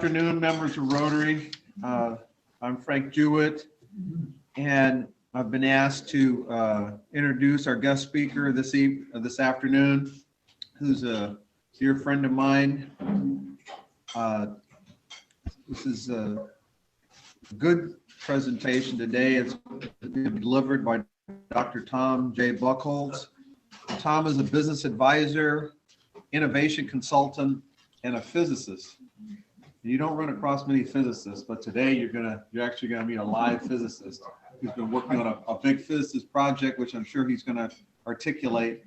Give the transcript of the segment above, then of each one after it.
afternoon, members of Rotary. I'm Frank Jewett, and I've been asked to introduce our guest speaker this afternoon, who's a dear friend of mine. This is a good presentation today. It's being delivered by Dr. Tom J. Buckholtz. Tom is a business advisor, innovation consultant, and a physicist. You don't run across many physicists, but today you're actually gonna meet a live physicist who's been working on a big physicist project, which I'm sure he's gonna articulate.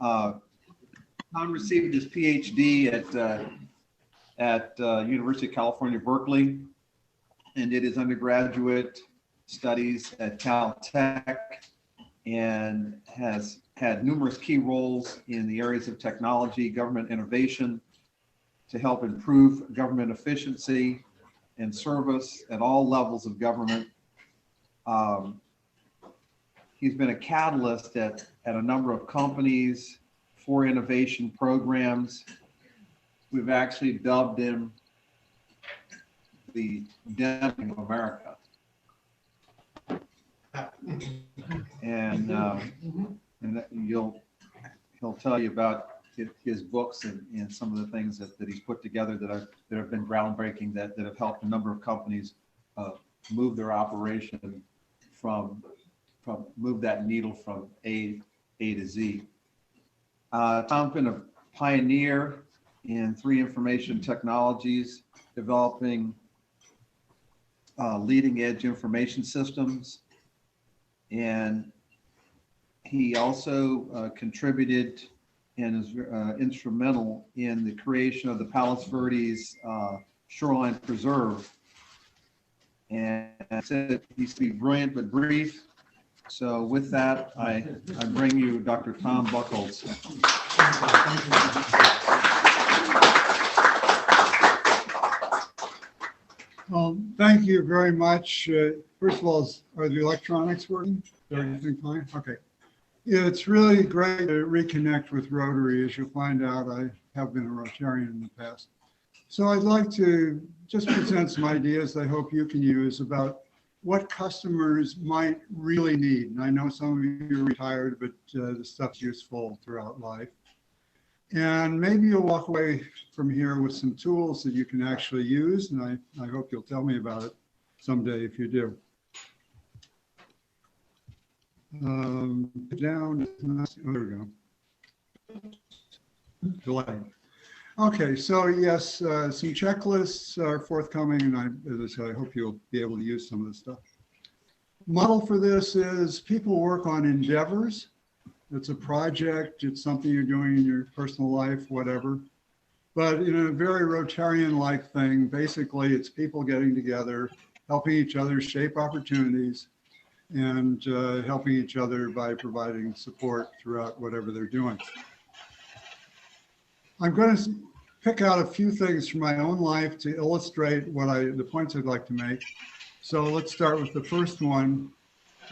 Tom received his Ph.D. at University of California, Berkeley, and did his undergraduate studies at Caltech, and has had numerous key roles in the areas of technology, government innovation, to help improve government efficiency and service at all levels of government. He's been a catalyst at a number of companies for innovation programs. We've actually dubbed him the Deming of America. And he'll tell you about his books and some of the things that he's put together that have been groundbreaking, that have helped a number of companies move their operation move that needle from A to Z. Tom's been a pioneer in 3 information technologies, developing leading edge information systems. And he also contributed and is instrumental in the creation of the Palos Verdes Shoreline Preserve. And I said he's to be brilliant but brief. So with that, I bring you Dr. Tom Buckholtz. Well, thank you very much. First of all, are the electronics working? Is everything fine? Okay. Yeah, it's really great to reconnect with Rotary. As you'll find out, I have been a Rotarian in the past. So I'd like to just present some ideas I hope you can use about what customers might really need. And I know some of you are retired, but the stuff's useful throughout life. And maybe you'll walk away from here with some tools that you can actually use. And I hope you'll tell me about it someday if you do. Down, there we go. Delay. Okay, so yes, some checklists are forthcoming, and as I said, I hope you'll be able to use some of this stuff. Model for this is people work on endeavors. It's a project, it's something you're doing in your personal life, whatever. But in a very Rotarian-like thing, basically it's people getting together, helping each other shape opportunities, and helping each other by providing support throughout whatever they're doing. I'm going to pick out a few things from my own life to illustrate the points I'd like to make. So let's start with the first one.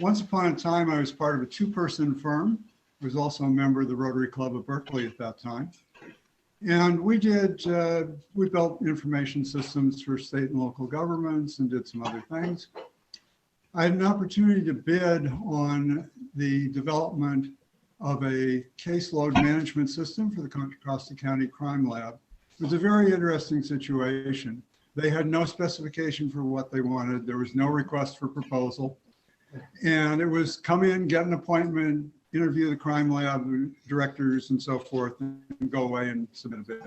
Once upon a time, I was part of a 2-person firm. I was also a member of the Rotary Club of Berkeley at that time. And we built information systems for state and local governments and did some other things. I had an opportunity to bid on the development of a caseload management system for the Contra Costa County Crime Lab. It was a very interesting situation. They had no specification for what they wanted. There was no request for proposal. And it was come in, get an appointment, interview the crime lab directors and so forth, and go away and submit a bid.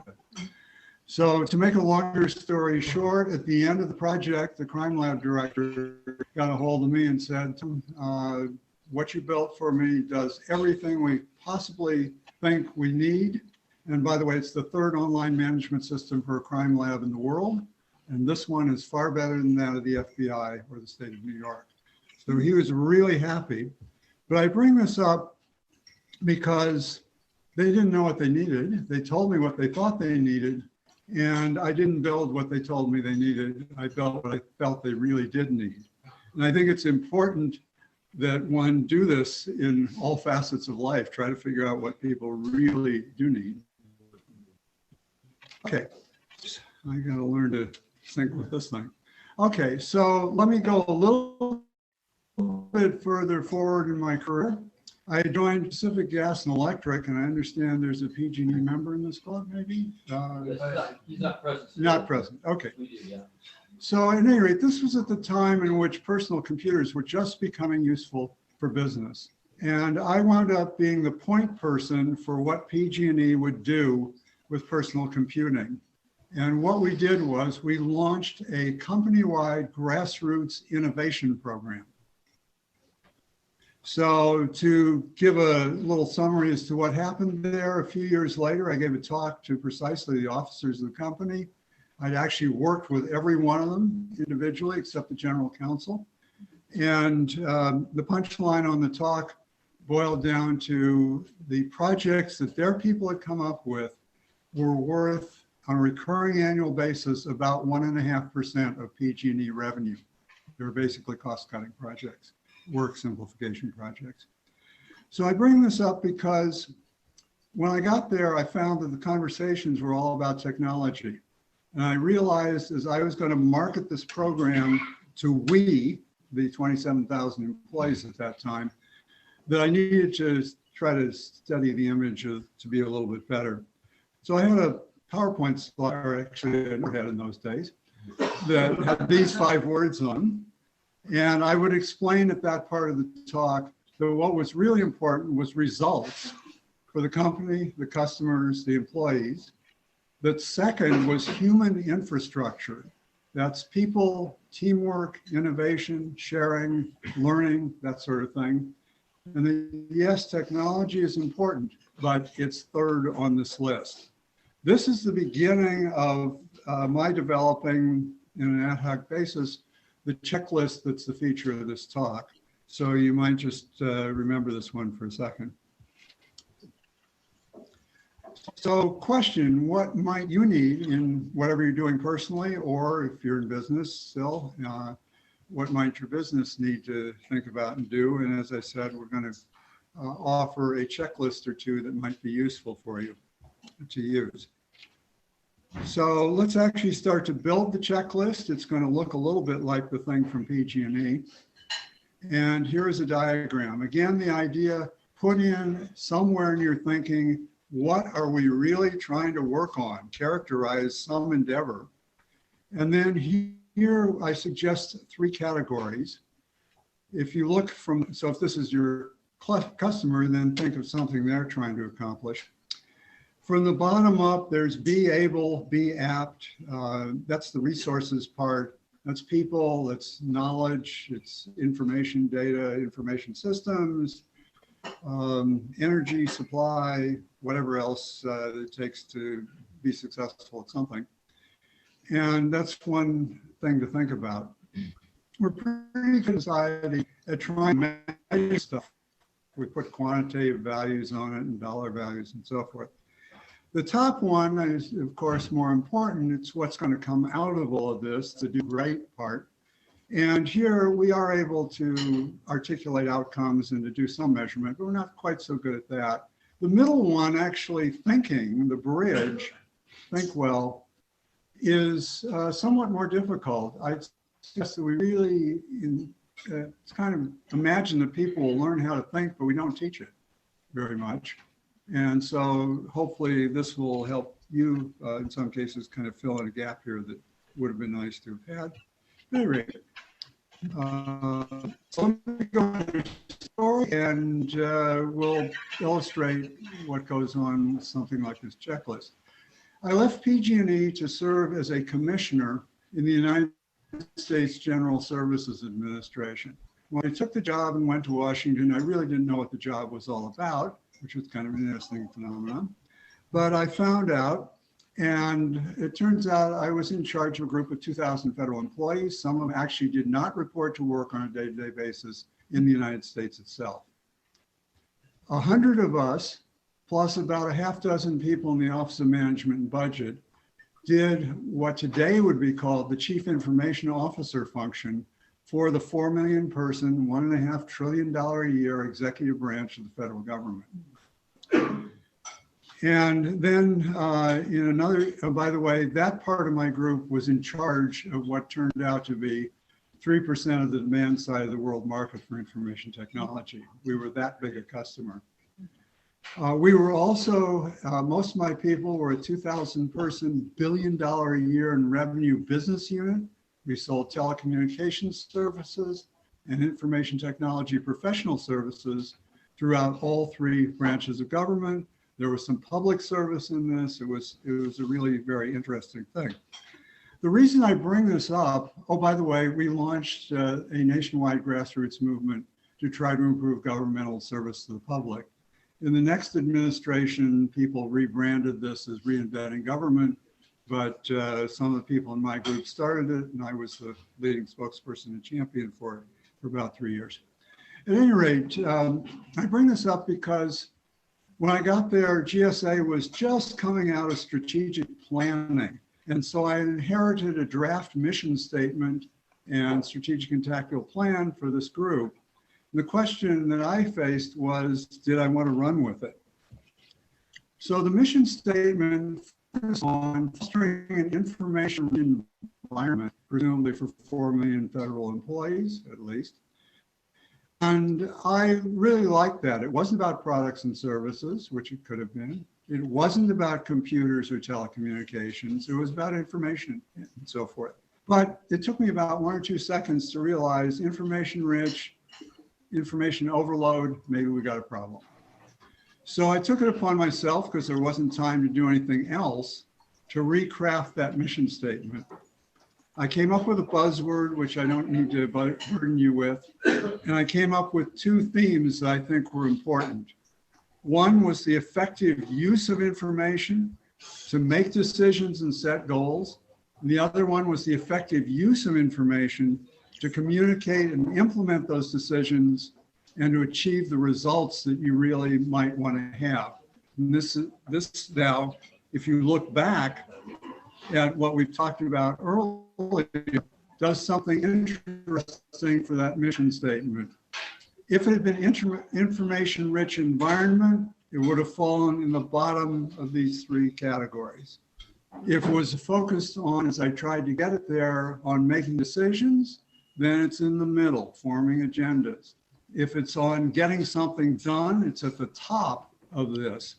So to make a longer story short, at the end of the project, the crime lab director got a hold of me and said, what you built for me does everything we possibly think we need. And by the way, it's the 3rd online management system for a crime lab in the world. And this one is far better than that of the FBI or the state of New York. So he was really happy. But I bring this up because they didn't know what they needed. They told me what they thought they needed. And I didn't build what they told me they needed. I built what I felt they really did need. And I think it's important that one do this in all facets of life, try to figure out what people really do need. Okay, I got to learn to sync with this thing. Okay, so let me go a little bit further forward in my career. I joined Pacific Gas and Electric, and I understand there's a PG&E member in this club, maybe? He's not present. Not present, okay. We do, yeah. So at any rate, this was at the time in which personal computers were just becoming useful for business. And I wound up being the point person for what PG&E would do with personal computing. And what we did was we launched a company-wide grassroots innovation program. So to give a little summary as to what happened there, a few years later, I gave a talk to precisely the officers of the company. I'd actually worked with every one of them individually, except the general counsel. And the punchline on the talk boiled down to the projects that their people had come up with were worth, on a recurring annual basis, about 1.5% of PG&E revenue. They were basically cost-cutting projects, work simplification projects. So I bring this up because when I got there, I found that the conversations were all about technology. And I realized as I was going to market this program to we, the 27,000 employees at that time, that I needed to try to study the image to be a little bit better. So I had a PowerPoint slide, or actually I never had in those days, that had these 5 words on. And I would explain at that part of the talk that what was really important was results for the company, the customers, the employees. That second was human infrastructure. That's people, teamwork, innovation, sharing, learning, that sort of thing. And then, yes, technology is important, but it's third on this list. This is the beginning of my developing, in an ad hoc basis, the checklist that's the feature of this talk. So you might just remember this one for a second. So question, what might you need in whatever you're doing personally, or if you're in business still, what might your business need to think about and do? And as I said, we're going to offer a checklist or two that might be useful for you to use. So let's actually start to build the checklist. It's going to look a little bit like the thing from PG&E. And here's a diagram. Again, the idea, put in somewhere in your thinking, what are we really trying to work on? Characterize some endeavor. And then here I suggest 3 categories. If you look from, so if this is your customer, then think of something they're trying to accomplish. From the bottom up, there's be able, be apt. That's the resources part. That's people, that's knowledge, it's information, data, information systems, energy supply, whatever else it takes to be successful at something. And that's one thing to think about. We're pretty good society at trying to measure stuff. We put quantitative values on it and dollar values and so forth. The top one is, of course, more important. It's what's going to come out of all of this, the do right part. And here we are able to articulate outcomes and to do some measurement, but we're not quite so good at that. The middle one, actually thinking, the bridge, think well, is somewhat more difficult. I suggest that we really kind of imagine that people will learn how to think, but we don't teach it very much. And so hopefully this will help you, in some cases, kind of fill in a gap here that would have been nice to have had. At any rate, so let me go into the story and we'll illustrate what goes on with something like this checklist. I left PG&E to serve as a commissioner in the United States General Services Administration. When I took the job and went to Washington, I really didn't know what the job was all about, which was kind of an interesting phenomenon. But I found out, and it turns out I was in charge of a group of 2,000 federal employees. Some of them actually did not report to work on a day-to-day basis in the United States itself. 100 of us, plus about a half dozen people in the Office of Management and Budget, did what today would be called the Chief Information Officer function for the 4 million person, $1.5 trillion a year executive branch of the federal government. And then in another, oh, by the way, that part of my group was in charge of what turned out to be 3% of the demand side of the world market for information technology. We were that big a customer. We were also, most of my people were a 2,000 person, $1 billion a year in revenue business unit. We sold telecommunications services and information technology professional services throughout all three branches of government. There was some public service in this. It was a really very interesting thing. The reason I bring this up, oh, by the way, we launched a nationwide grassroots movement to try to improve governmental service to the public. In the next administration, people rebranded this as Reinventing Government, but some of the people in my group started it, and I was the leading spokesperson and champion for it for about 3 years. At any rate, I bring this up because when I got there, GSA was just coming out of strategic planning. And so I inherited a draft mission statement and strategic and tactical plan for this group. The question that I faced was, did I want to run with it? So the mission statement focused on fostering an information environment, presumably for 4 million federal employees, at least. And I really liked that. It wasn't about products and services, which it could have been. It wasn't about computers or telecommunications. It was about information and so forth. But it took me about 1 or 2 seconds to realize information rich, information overload, maybe we got a problem. So I took it upon myself, because there wasn't time to do anything else, to recraft that mission statement. I came up with a buzzword, which I don't need to burden you with, and I came up with 2 themes that I think were important. One was the effective use of information to make decisions and set goals. And the other one was the effective use of information to communicate and implement those decisions and to achieve the results that you really might want to have. And this now, if you look back at what we've talked about earlier, does something interesting for that mission statement. If it had been information-rich environment, it would have fallen in the bottom of these 3 categories. If it was focused on, as I tried to get it there, on making decisions, then it's in the middle, forming agendas. If it's on getting something done, it's at the top of this.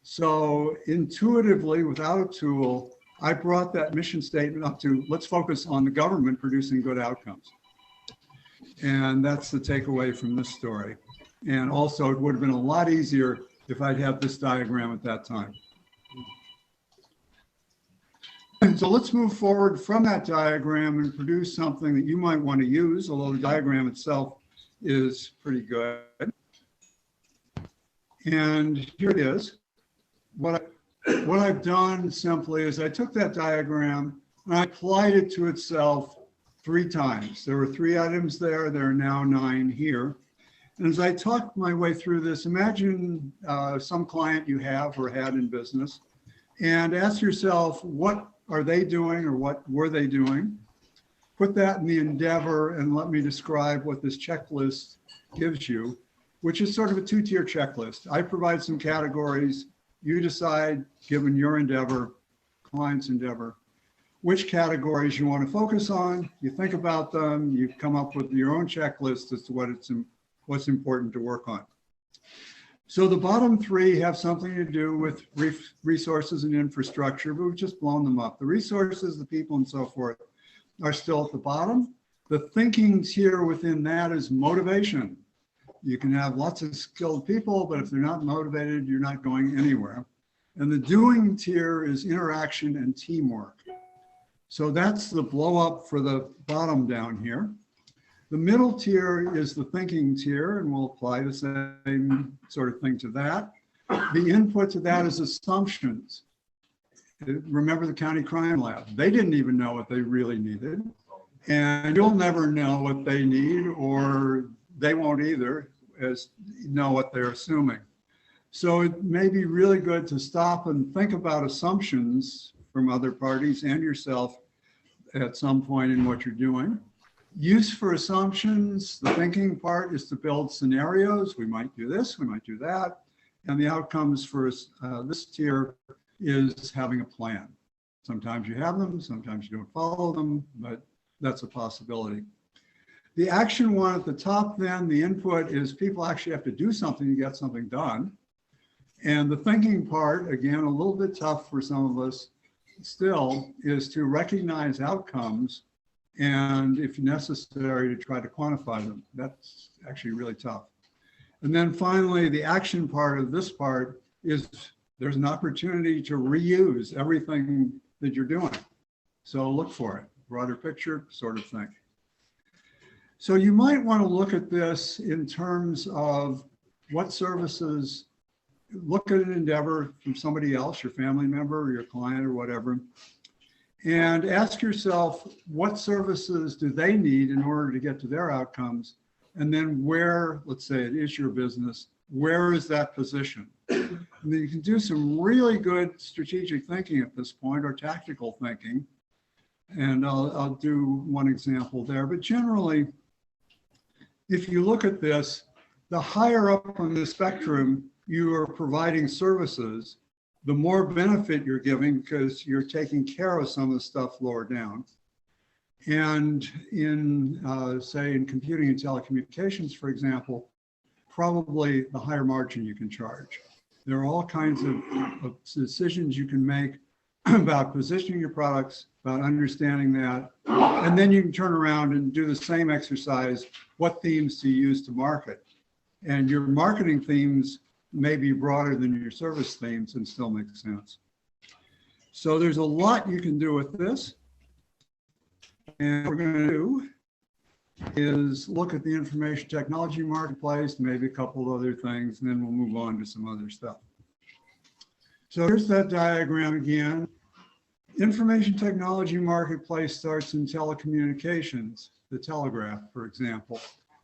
So intuitively, without a tool, I brought that mission statement up to, let's focus on the government producing good outcomes. And that's the takeaway from this story. And also, it would have been a lot easier if I'd had this diagram at that time. And so let's move forward from that diagram and produce something that you might want to use, although the diagram itself is pretty good. And here it is. What I've done simply is I took that diagram and I applied it to itself 3 times. There were 3 items there. There are now 9 here. And as I talked my way through this, imagine some client you have or had in business and ask yourself, what are they doing or what were they doing? Put that in the endeavor and let me describe what this checklist gives you, which is sort of a 2-tier checklist. I provide some categories. You decide, given your endeavor, client's endeavor, which categories you want to focus on. You think about them, you come up with your own checklist as to what's important to work on. So the bottom 3 have something to do with resources and infrastructure, but we've just blown them up. The resources, the people, and so forth are still at the bottom. The thinking tier within that is motivation. You can have lots of skilled people, but if they're not motivated, you're not going anywhere. And the doing tier is interaction and teamwork. So that's the blow up for the bottom down here. The middle tier is the thinking tier, and we'll apply the same sort of thing to that. The input to that is assumptions. Remember the county crime lab. They didn't even know what they really needed. And you'll never know what they need, or they won't either, as know what they're assuming. So it may be really good to stop and think about assumptions from other parties and yourself at some point in what you're doing. Use for assumptions, the thinking part is to build scenarios. We might do this, we might do that. And the outcomes for this tier is having a plan. Sometimes you have them, sometimes you don't follow them, but that's a possibility. The action one at the top then, the input is people actually have to do something to get something done. And the thinking part, again, a little bit tough for some of us still, is to recognize outcomes and if necessary to try to quantify them. That's actually really tough. And then finally, the action part of this part is there's an opportunity to reuse everything that you're doing. So look for it, broader picture sort of thing. So you might want to look at this in terms of what services, look at an endeavor from somebody else, your family member or your client or whatever, and ask yourself what services do they need in order to get to their outcomes, and then where, let's say it is your business, where is that position? And then you can do some really good strategic thinking at this point, or tactical thinking, and I'll do one example there, but generally, if you look at this, the higher up on the spectrum you are providing services, the more benefit you're giving because you're taking care of some of the stuff lower down. And in, say, in computing and telecommunications, for example, probably the higher margin you can charge. There are all kinds of decisions you can make about positioning your products, about understanding that, and then you can turn around and do the same exercise. What themes do you use to market? And your marketing themes may be broader than your service themes and still make sense. So there's a lot you can do with this. And what we're going to do is look at the information technology marketplace, maybe a couple of other things, and then we'll move on to some other stuff. So here's that diagram again. Information technology marketplace starts in telecommunications, the telegraph, for example.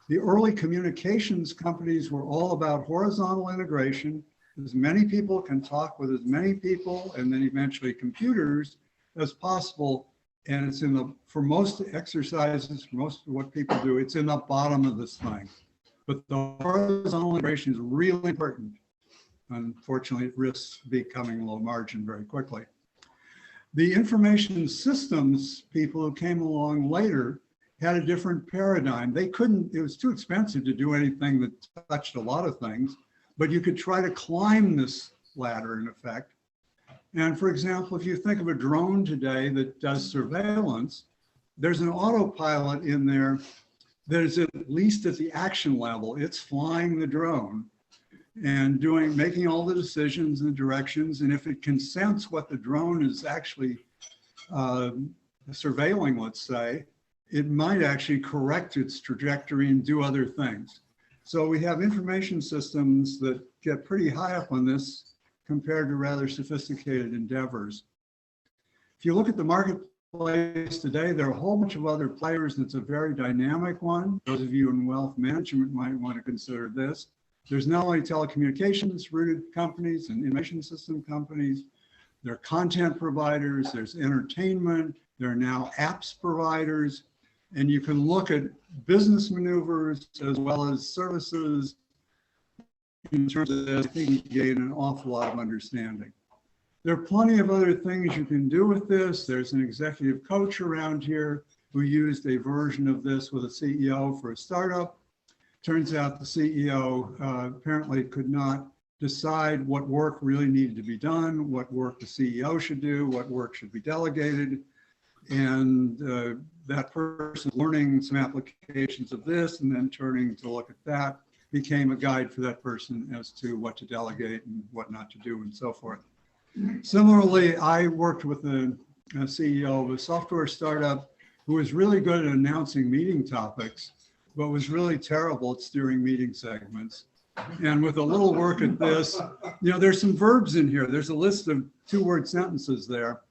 The early communications companies were all about horizontal integration. As many people can talk with as many people, and then eventually computers as possible. And it's in the, for most exercises, most of what people do, it's in the bottom of this thing. But the horizontal integration is really important. Unfortunately, it risks becoming low margin very quickly. The information systems people who came along later had a different paradigm. They couldn't, it was too expensive to do anything that touched a lot of things, but you could try to climb this ladder in effect. And for example, if you think of a drone today that does surveillance, there's an autopilot in there that is at least at the action level. It's flying the drone and making all the decisions and directions. And if it can sense what the drone is actually surveilling, let's say, it might actually correct its trajectory and do other things. So we have information systems that get pretty high up on this compared to rather sophisticated endeavors. If you look at the marketplace today, there are a whole bunch of other players, and it's a very dynamic one. Those of you in wealth management might want to consider this. There's not only telecommunications rooted companies and information system companies, there are content providers, there's entertainment, there are now apps providers, and you can look at business maneuvers as well as services. In terms of this, I think you gain an awful lot of understanding. There are plenty of other things you can do with this. There's an executive coach around here who used a version of this with a CEO for a startup. Turns out the CEO apparently could not decide what work really needed to be done, what work the CEO should do, what work should be delegated. And that person learning some applications of this and then turning to look at that became a guide for that person as to what to delegate and what not to do and so forth. Similarly, I worked with a CEO of a software startup who was really good at announcing meeting topics, but was really terrible at steering meeting segments. And with a little work at this, you know, there's some verbs in here. There's a list of 2-word sentences there.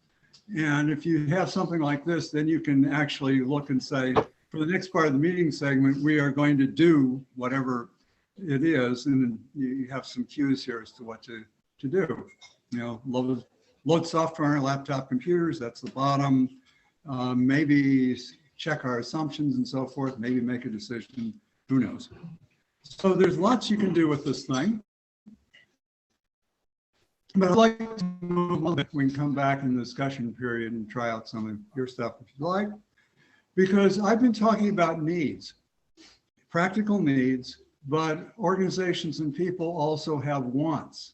And if you have something like this, then you can actually look and say, for the next part of the meeting segment, we are going to do whatever it is. And you have some cues here as to what to do. You know, load software on our laptop computers, that's the bottom. Maybe check our assumptions and so forth, maybe make a decision, who knows. So there's lots you can do with this thing. But I'd like to move a little bit. We can come back in the discussion period and try out some of your stuff if you'd like, because I've been talking about needs, practical needs, but organizations and people also have wants.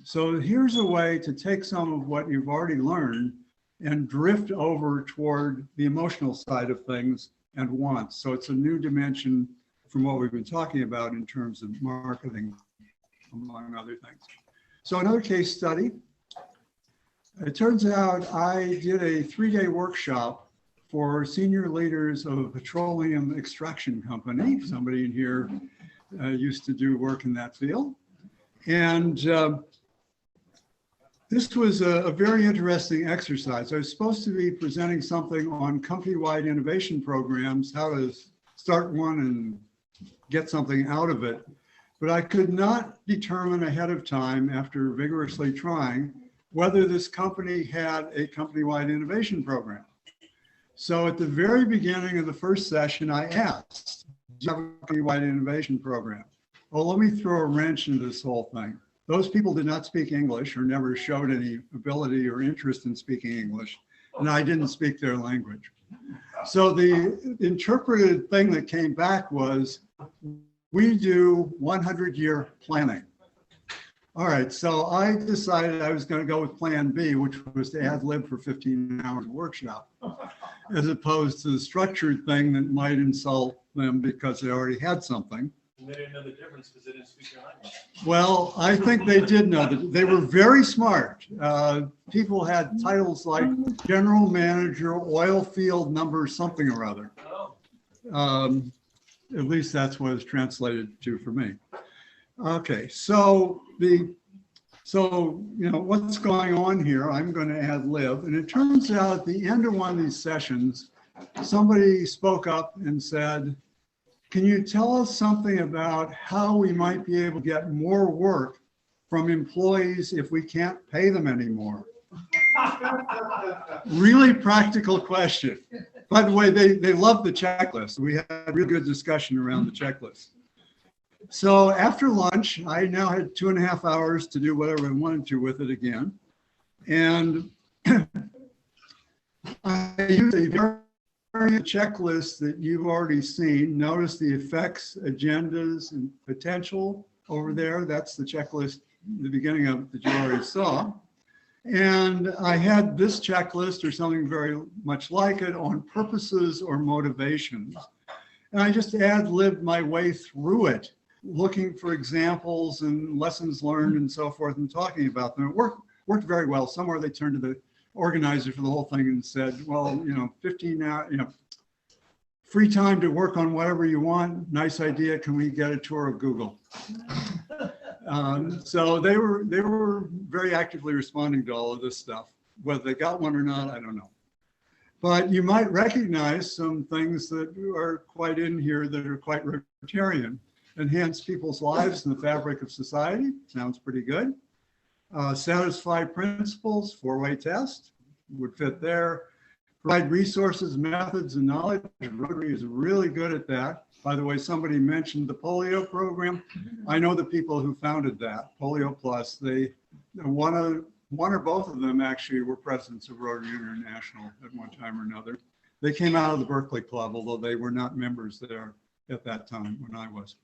So here's a way to take some of what you've already learned and drift over toward the emotional side of things and wants. So it's a new dimension from what we've been talking about in terms of marketing, among other things. So another case study. It turns out I did a 3-day workshop for senior leaders of a petroleum extraction company. Somebody in here used to do work in that field. And this was a very interesting exercise. I was supposed to be presenting something on company-wide innovation programs, how to start one and get something out of it. But I could not determine ahead of time, after vigorously trying, whether this company had a company-wide innovation program. So at the very beginning of the first session, I asked, do you have a company-wide innovation program? Well, let me throw a wrench into this whole thing. Those people did not speak English or never showed any ability or interest in speaking English, and I didn't speak their language. So the interpreted thing that came back was, we do 100-year planning. All right, so I decided I was going to go with plan B, which was to ad lib for 15 hours of workshop, as opposed to the structured thing that might insult them because they already had something. And they didn't know the difference because they didn't speak your language. Well, I think they did know that. They were very smart. People had titles like general manager, oil field number something or other. Oh. At least that's what it's translated to for me. Okay, so you know what's going on here. I'm going to ad lib, and it turns out at the end of one of these sessions, somebody spoke up and said, "Can you tell us something about how we might be able to get more work from employees if we can't pay them anymore?" Really practical question. By the way, they loved the checklist. We had a really good discussion around the checklist. So after lunch, I now had 2.5 hours to do whatever I wanted to with it again. And I used a very checklist that you've already seen. Notice the effects, agendas, and potential over there. That's the checklist, the beginning of that you already saw. And I had this checklist or something very much like it on purposes or motivations. And I just ad-libbed my way through it, looking for examples and lessons learned and so forth and talking about them. It worked very well. Somewhere they turned to the organizer for the whole thing and said, well, 15 hours, free time to work on whatever you want. Nice idea. Can we get a tour of Google? So they were very actively responding to all of this stuff. Whether they got one or not, I don't know. But you might recognize some things that are quite in here that are quite Rotarian. Enhance people's lives and the fabric of society. Sounds pretty good. Satisfy principles, 4-way test would fit there. Provide resources, methods, and knowledge. Rotary is really good at that. By the way, somebody mentioned the polio program. I know the people who founded that, Polio Plus. One or both of them actually were presidents of Rotary International at one time or another. They came out of the Berkeley Club, although they were not members there at that time when I was.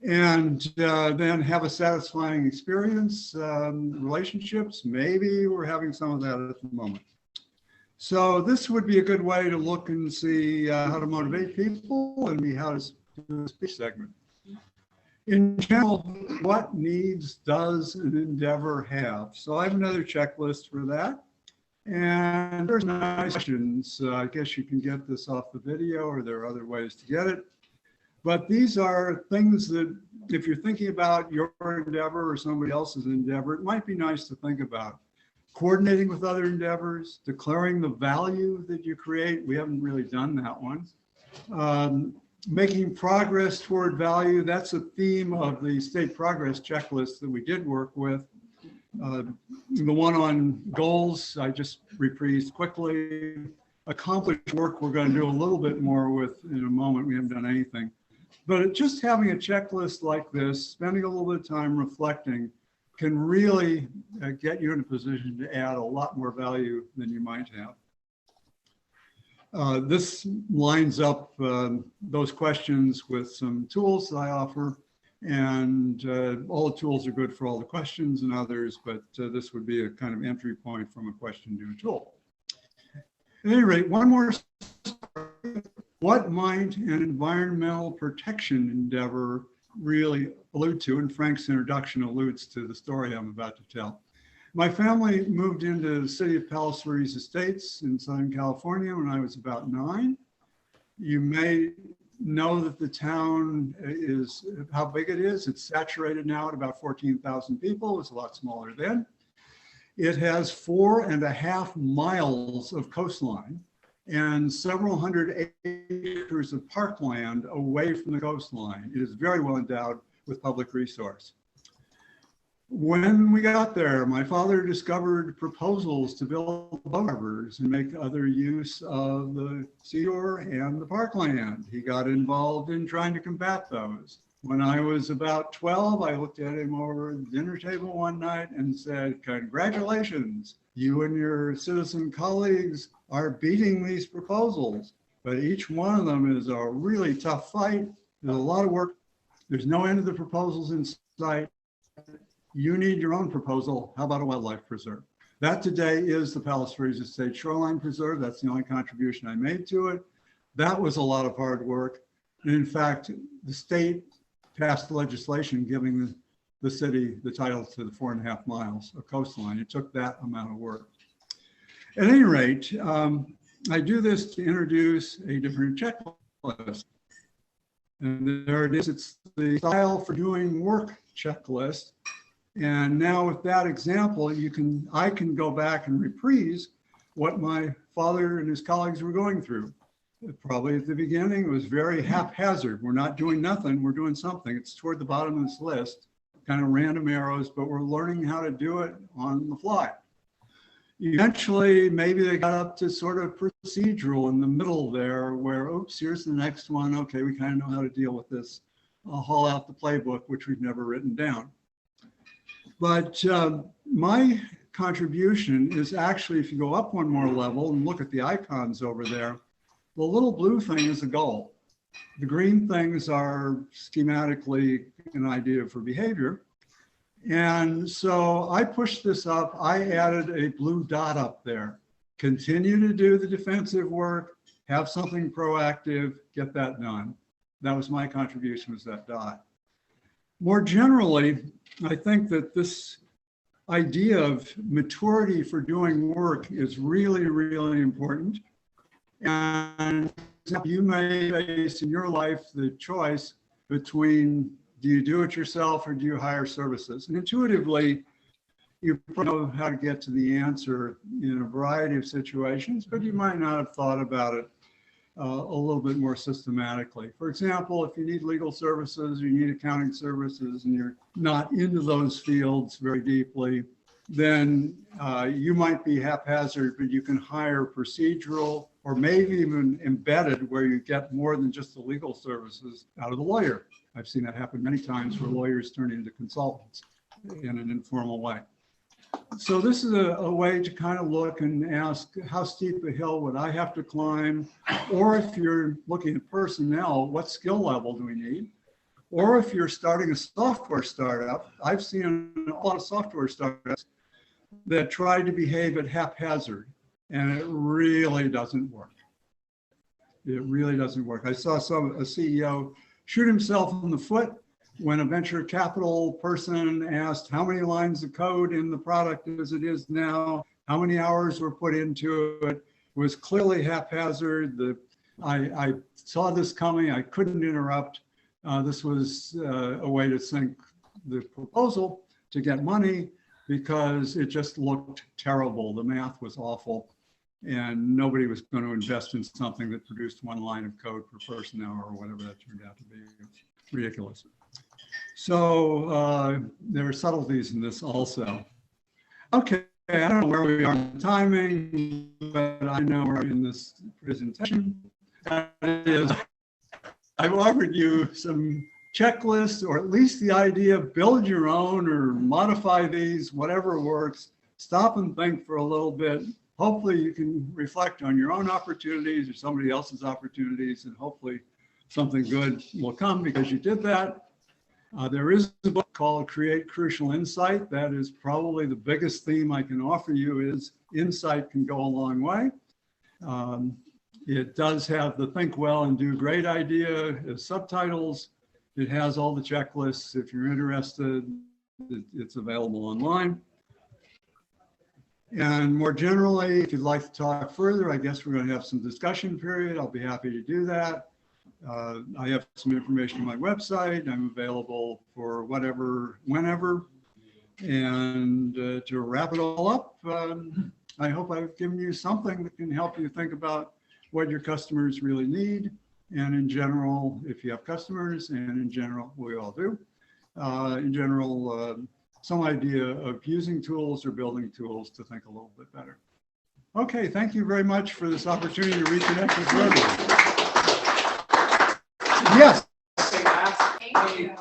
And then have a satisfying experience, relationships. Maybe we're having some of that at the moment. So this would be a good way to look and see how to motivate people and how to do a speech segment. In general, what needs does an endeavor have? So I have another checklist for that. And there's nice questions. I guess you can get this off the video or there are other ways to get it. But these are things that if you're thinking about your endeavor or somebody else's endeavor, it might be nice to think about. Coordinating with other endeavors, declaring the value that you create. We haven't really done that one. Making progress toward value. That's a theme of the state progress checklist that we did work with. The one on goals, I just reprised quickly. Accomplished work, we're going to do a little bit more with in a moment. We haven't done anything. But just having a checklist like this, spending a little bit of time reflecting, can really get you in a position to add a lot more value than you might have. This lines up those questions with some tools that I offer, and all the tools are good for all the questions and others, but this would be a kind of entry point from a question to a tool. At any rate, one more story. What might an environmental protection endeavor really allude to? And Frank's introduction alludes to the story I'm about to tell. My family moved into the city of Palos Verdes Estates in Southern California when I was about 9. You may know that the town is, how big it is. It's saturated now at about 14,000 people. It was a lot smaller then. It has 4.5 miles of coastline and several hundred acres of parkland away from the coastline. It is very well endowed with public resource. When we got there, my father discovered proposals to build boat harbors and make other use of the seashore and the parkland. He got involved in trying to combat those. When I was about 12, I looked at him over the dinner table one night and said, "Congratulations, you and your citizen colleagues are beating these proposals, but each one of them is a really tough fight. There's a lot of work. There's no end of the proposals in sight. You need your own proposal. How about a wildlife preserve?" That today is the Palos Verdes Estate Shoreline Preserve. That's the only contribution I made to it. That was a lot of hard work. And in fact, the state passed legislation giving the city the title to the 4.5 miles of coastline. It took that amount of work. At any rate, I do this to introduce a different checklist. And there it is. It's the style for doing work checklist. And now with that example, I can go back and reprise what my father and his colleagues were going through. Probably at the beginning, it was very haphazard. We're not doing nothing, we're doing something. It's toward the bottom of this list, kind of random arrows, but we're learning how to do it on the fly. Eventually, maybe they got up to sort of procedural in the middle there where, oops, here's the next one. Okay, we kind of know how to deal with this. I'll haul out the playbook, which we've never written down. But my contribution is actually, if you go up one more level and look at the icons over there, the little blue thing is a goal. The green things are schematically an idea for behavior. And so I pushed this up. I added a blue dot up there. Continue to do the defensive work, have something proactive, get that done. That was my contribution, was that dot. More generally, I think that this idea of maturity for doing work is really, really important. And you may face in your life the choice between, do you do it yourself or do you hire services? And intuitively, you know how to get to the answer in a variety of situations, but you might not have thought about it a little bit more systematically. For example, if you need legal services, you need accounting services, and you're not into those fields very deeply, then you might be haphazard, but you can hire procedural or maybe even embedded where you get more than just the legal services out of the lawyer. I've seen that happen many times where lawyers turn into consultants in an informal way. So this is a way to kind of look and ask, how steep a hill would I have to climb? Or if you're looking at personnel, what skill level do we need? Or if you're starting a software startup, I've seen a lot of software startups that try to behave at haphazard, and it really doesn't work. It really doesn't work. I saw a CEO shoot himself in the foot when a venture capital person asked how many lines of code in the product as it is now, how many hours were put into it. It was clearly haphazard. I saw this coming. I couldn't interrupt. This was a way to sink the proposal to get money because it just looked terrible. The math was awful, and nobody was going to invest in something that produced one line of code per person hour or whatever that turned out to be. Ridiculous. So there are subtleties in this also. Okay, I don't know where we are in timing, but I know we're in this presentation. That is, I've offered you some checklists, or at least the idea of build your own or modify these, whatever works. Stop and think for a little bit. Hopefully you can reflect on your own opportunities or somebody else's opportunities, and hopefully something good will come because you did that. There is a book called Create Crucial Insight. That is probably the biggest theme I can offer you, is insight can go a long way. It does have the think well and do great idea as subtitles. It has all the checklists. If you're interested, it's available online. And more generally, if you'd like to talk further, I guess we're going to have some discussion period. I'll be happy to do that. I have some information on my website. I'm available for whatever, whenever. And to wrap it all up, I hope I've given you something that can help you think about what your customers really need. And in general, if you have customers, and in general, we all do, in general, some idea of using tools or building tools to think a little bit better. Okay, thank you very much for this opportunity to reconnect with Rotary. Yes. They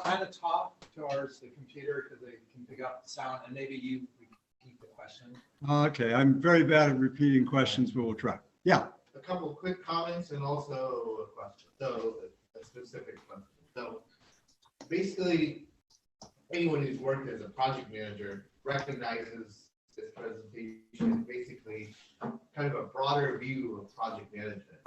kind of talk towards the computer because they can pick up the sound, and maybe you repeat the question. Okay, I'm very bad at repeating questions, but we'll try. Yeah. A couple of quick comments and also a question. So a specific question. So basically, anyone who's worked as a project manager recognizes this presentation, basically kind of a broader view of project management.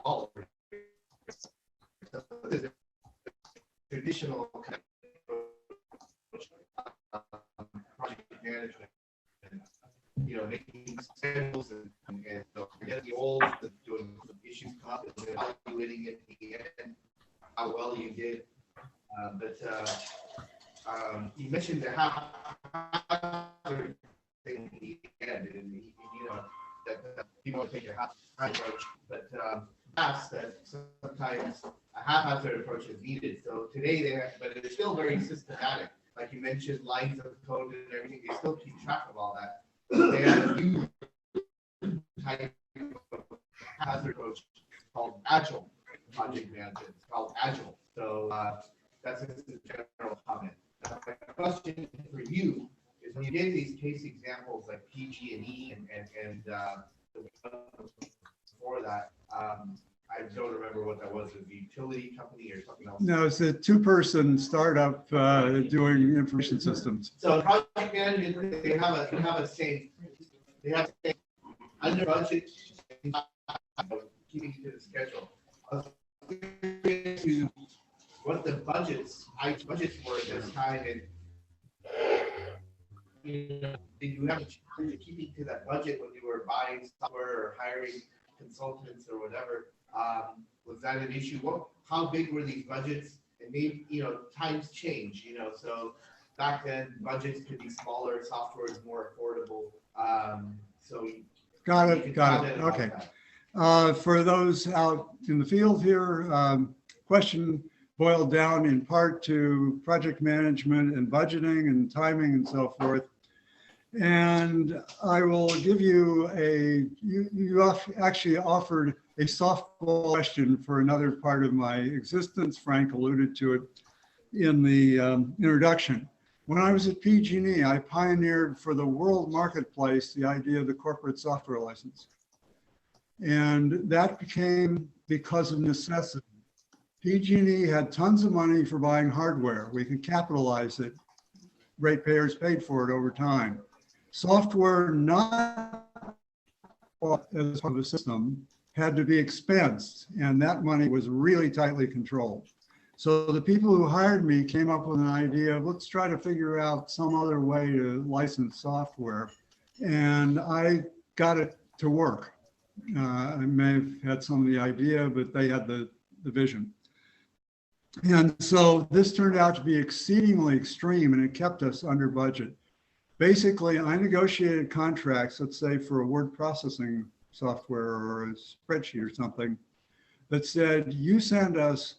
All traditional kind of project management, you know, making schedules and getting goals, doing issues come up, and evaluating it at the end, how well you did. You mentioned the hazard thing at the end, and you know that people want to take your hazard approach, but that's that sometimes a haphazard approach is needed. So today but it's still very systematic. Like you mentioned, lines of code and everything, they still keep track of all that. They have a new type of hazard approach called Agile project management. It's called Agile. So that's just a general comment. Now, my question for you is, when you gave these case examples like PG&E and before that, I don't remember what that was. A utility company or something else? No, it's a two-person startup doing information systems. So project management, they have a same under budget, keeping to the schedule. To what the budgets were at this time, and you know, did you have to keeping to that budget when you were buying software or hiring consultants or whatever? Was that an issue? How big were these budgets? And maybe, you know, times change, you know, so back then budgets could be smaller, software is more affordable. So got it. Okay. For those out in the field here, question boiled down in part to project management and budgeting and timing and so forth. And I will give you you actually offered a softball question for another part of my existence. Frank alluded to it in the introduction. When I was at PG&E, I pioneered for the world marketplace the idea of the corporate software license. And that became because of necessity. PG&E had tons of money for buying hardware. We could capitalize it. Ratepayers paid for it over time. Software not as part of the system had to be expensed, and that money was really tightly controlled. So the people who hired me came up with an idea of, let's try to figure out some other way to license software. And I got it to work. I may have had some of the idea, but they had the vision. And so this turned out to be exceedingly extreme, and it kept us under budget. Basically, I negotiated contracts, let's say for a word processing software or a spreadsheet or something, that said, you send us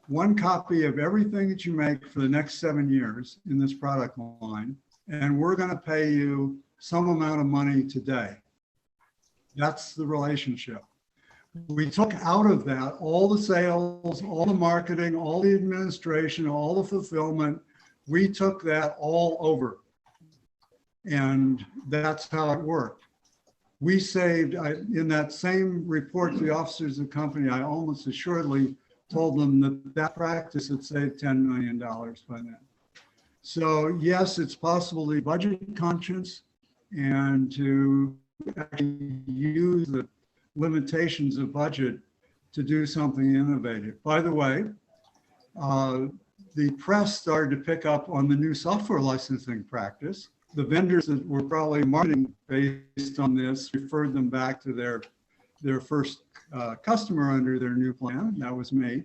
one copy of everything that you make for the next 7 years in this product line, and we're going to pay you some amount of money today. That's the relationship. We took out of that all the sales, all the marketing, all the administration, all the fulfillment. We took that all over. And that's how it worked. We saved, in that same report to the officers of the company, I almost assuredly told them that that practice had saved $10 million by then. So yes, it's possible to be budget conscious and to actually use the limitations of budget to do something innovative. By the way, the press started to pick up on the new software licensing practice. The vendors that were probably marketing based on this referred them back to their first customer under their new plan. That was me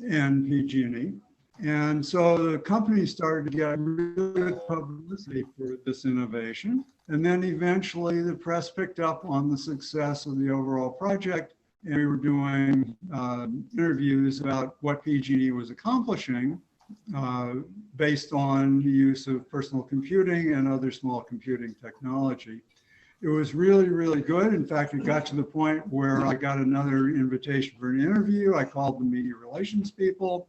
and PG&E. And so the company started to get really good publicity for this innovation. And then eventually the press picked up on the success of the overall project. And we were doing interviews about what PG&E was accomplishing based on the use of personal computing and other small computing technology. It was really, really good. In fact, it got to the point where I got another invitation for an interview. I called the media relations people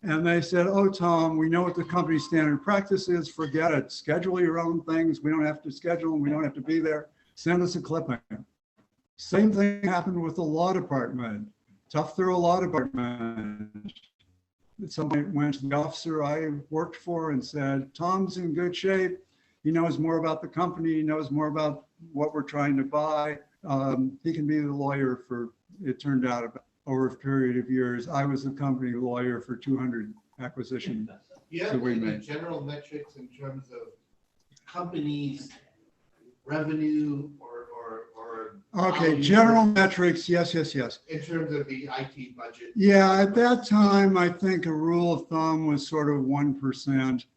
and they said, "Oh, Tom, we know what the company standard practice is. Forget it. Schedule your own things. We don't have to schedule them. We don't have to be there. Send us a clipping." Same thing happened with the law department. Tough through a law department. Somebody went to the officer I worked for and said, "Tom's in good shape. He knows more about the company. He knows more about what we're trying to buy. He can be the lawyer for," it turned out, over a period of years. I was the company lawyer for 200 acquisitions. Yeah, So we any made- general metrics in terms of companies' revenue or Okay, value general metrics, yes. in terms of the IT budget? Yeah, at that time, I think a rule of thumb was sort of 1%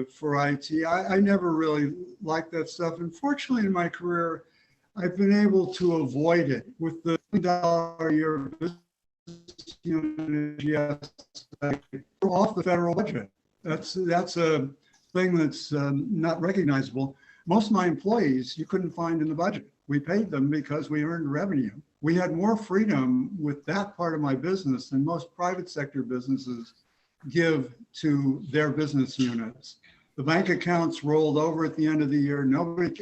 for IT. I never really liked that stuff. Unfortunately, in my career, I've been able to avoid it with the $1 a year business unit. Yes, off the federal budget. That's a thing that's not recognizable. Most of my employees, you couldn't find in the budget. We paid them because we earned revenue. We had more freedom with that part of my business than most private sector businesses give to their business units. The bank accounts rolled over at the end of the year.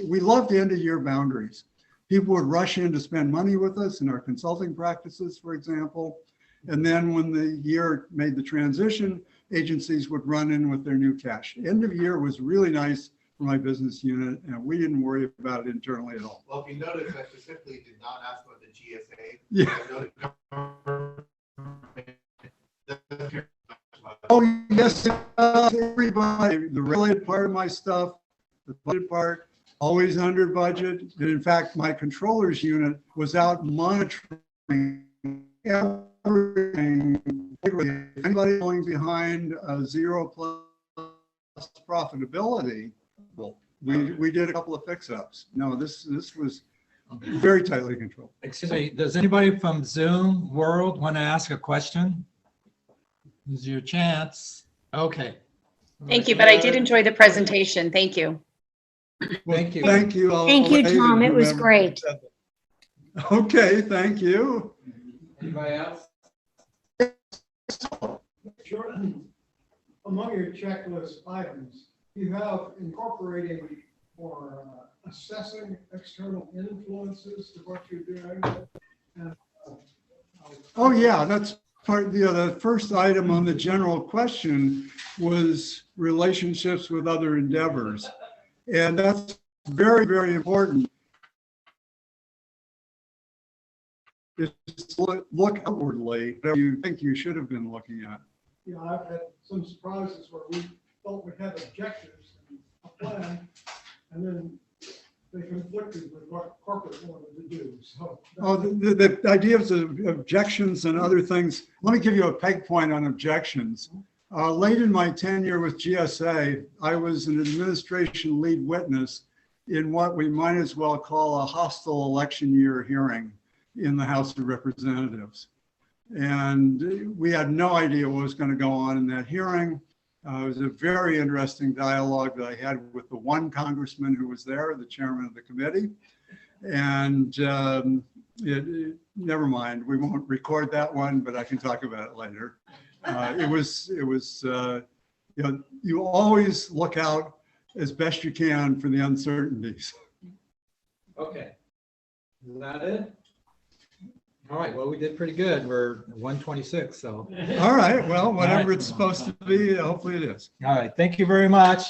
We loved end of year boundaries. People would rush in to spend money with us in our consulting practices, for example. And then when the year made the transition, agencies would run in with their new cash. End of year was really nice for my business unit, and we didn't worry about it internally at all. Well, if you notice, I specifically did not ask about the GSA. Yeah. I noticed Oh, yes, everybody, the related part of my stuff, the budget part, always under budget. And in fact, my controller's unit was out monitoring everything. Anybody going behind a 0+ profitability, we did a couple of fix-ups. No, this was very tightly controlled. Excuse me, does anybody from Zoom world want to ask a question? This is your chance. Okay. Thank you, but I did enjoy the presentation. Thank you. Thank you. Thank you. Thank you, Tom. It was great. Okay, thank you. Anybody else? Sure. Among your checklist items, you have incorporating or assessing external influences to what you're doing. And, Oh, yeah, that's part, the first item on the general question was relationships with other endeavors. And that's very, very important. Is to look outwardly, whatever you think you should have been looking at. you know, I've had some surprises where we thought we had objectives and a plan, and then they conflicted with what corporate wanted to do. So Oh, the ideas of objections and other things. Let me give you a peg point on objections. Late in my tenure with GSA, I was an administration lead witness in what we might as well call a hostile election year hearing in the House of Representatives. And we had no idea what was going to go on in that hearing. It was a very interesting dialogue that I had with the one congressman who was there, the chairman of the committee. And never mind, we won't record that one, but I can talk about it later. It was you know, you always look out as best you can for the uncertainties. Okay. Is that it? All right, well, we did pretty good. We're 126, so. All right, well, whatever it's supposed to be, hopefully it is. All right, thank you very much.